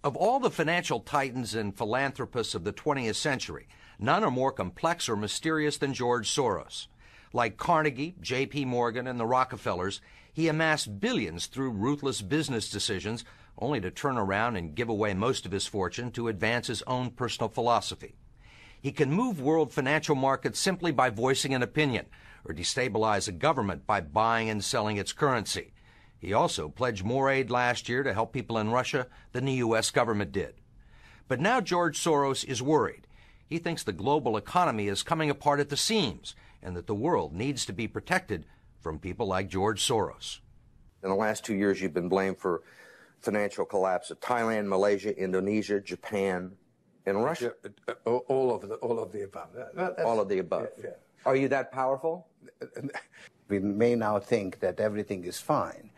Of all the financial titans and philanthropists of the 20th century, none are more complex or mysterious than George Soros. Like Carnegie, J.P. Morgan, and the Rockefellers, he amassed billions through ruthless business decisions, only to turn around and give away most of his fortune to advance his own personal philosophy. He can move world financial markets simply by voicing an opinion, or destabilize a government by buying and selling its currency. He also pledged more aid last year to help people in Russia than the U.S. government did. But now George Soros is worried. He thinks the global economy is coming apart at the seams, and that the world needs to be protected from people like George Soros. In the last 2 years, you've been blamed for financial collapse of Thailand, Malaysia, Indonesia, Japan, and Russia. All of the above. All of the above. Yeah. Are you that powerful? We may now think that everything is fine,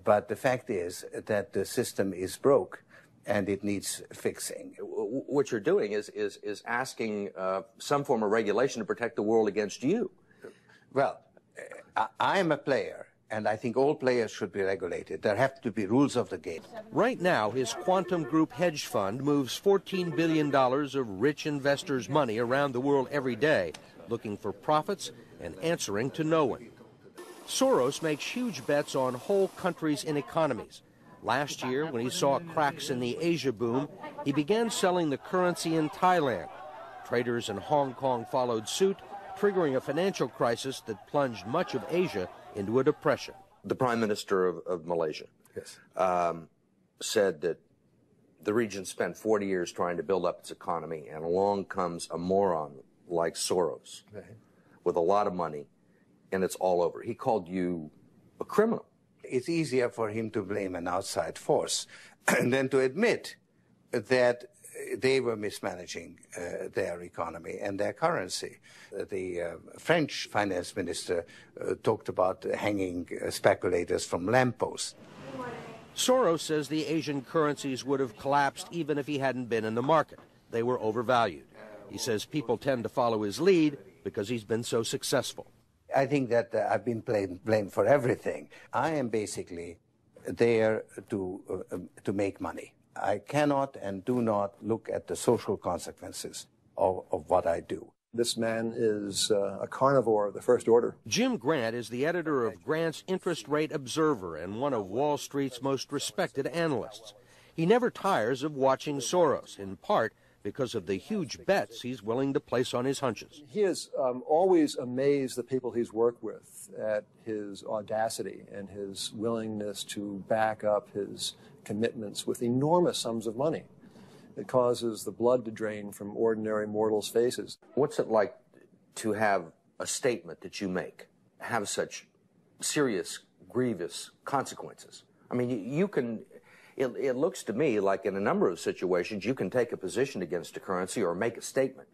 but the fact is that the system is broke and it needs fixing. What you're doing is asking some form of regulation to protect the world against you. Well, I am a player, and I think all players should be regulated. There have to be rules of the game. Right now, his Quantum Group hedge fund moves $14 billion of rich investors' money around the world every day, looking for profits and answering to no one. Soros makes huge bets on whole countries and economies. Last year, when he saw cracks in the Asia boom, he began selling the currency in Thailand. Traders in Hong Kong followed suit, triggering a financial crisis that plunged much of Asia into a depression. The Prime Minister of Malaysia said that the region spent 40 years trying to build up its economy, and along comes a moron like Soros with a lot of money, and it's all over. He called you a criminal. It's easier for him to blame an outside force than to admit that they were mismanaging their economy and their currency. The French finance minister talked about hanging speculators from lampposts. Soros says the Asian currencies would have collapsed even if he hadn't been in the market. They were overvalued. He says people tend to follow his lead because he's been so successful. I think that I've been blamed for everything. I am basically there to make money. I cannot and do not look at the social consequences of what I do. This man is a carnivore of the first order. Jim Grant is the editor of Grant's Interest Rate Observer and one of Wall Street's most respected analysts. He never tires of watching Soros, in part because of the huge bets he's willing to place on his hunches. He has always amazed the people he's worked with at his audacity and his willingness to back up his commitments with enormous sums of money. It causes the blood to drain from ordinary mortals' faces. What's it like to have a statement that you make have such serious, grievous consequences? I mean, you can... It looks to me like in a number of situations you can take a position against a currency or make a statement,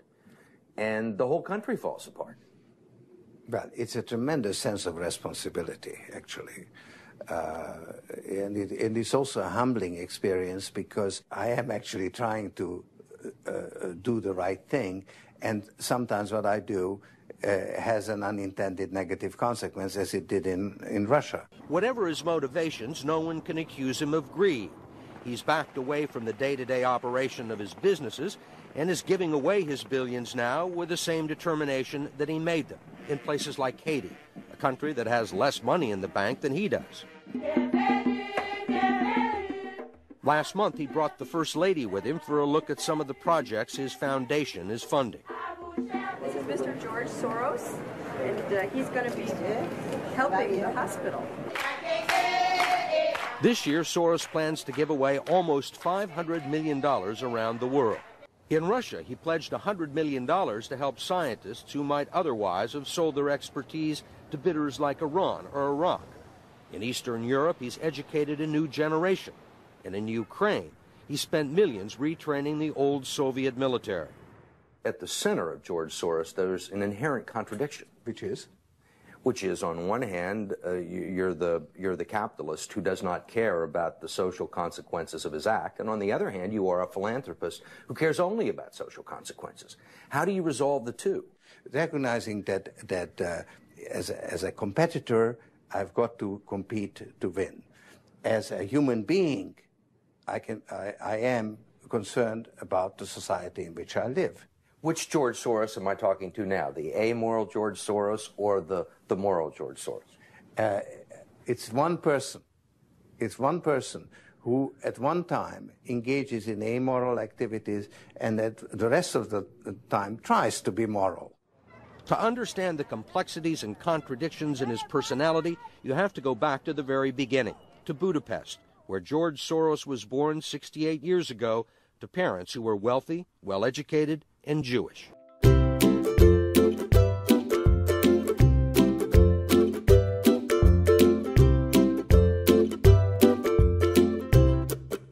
and the whole country falls apart. Well, it's a tremendous sense of responsibility, actually. And it's also a humbling experience because I am actually trying to do the right thing, and sometimes what I do has an unintended negative consequence, as it did in Russia. Whatever his motivations, no one can accuse him of greed. He's backed away from the day-to-day operation of his businesses and is giving away his billions now with the same determination that he made them in places like Haiti, a country that has less money in the bank than he does. Last month, he brought the First Lady with him for a look at some of the projects his foundation is funding. This is Mr. George Soros, and he's going to be helping the hospital. This year, Soros plans to give away almost $500 million around the world. In Russia, he pledged $100 million to help scientists who might otherwise have sold their expertise to bidders like Iran or Iraq. In Eastern Europe, he's educated a new generation. And in Ukraine, he spent millions retraining the old Soviet military. At the center of George Soros, there's an inherent contradiction. Which is, on one hand, you're the capitalist who does not care about the social consequences of his act, and on the other hand, you are a philanthropist who cares only about social consequences. How do you resolve the two? Recognizing that as a competitor, I've got to compete to win. As a human being, I am concerned about the society in which I live. Which George Soros am I talking to now? The amoral George Soros or the moral George Soros? It's one person. It's one person who at one time engages in amoral activities and at the rest of the time tries to be moral. To understand the complexities and contradictions in his personality, you have to go back to the very beginning, to Budapest, where George Soros was born 68 years ago to parents who were wealthy, well-educated, and Jewish.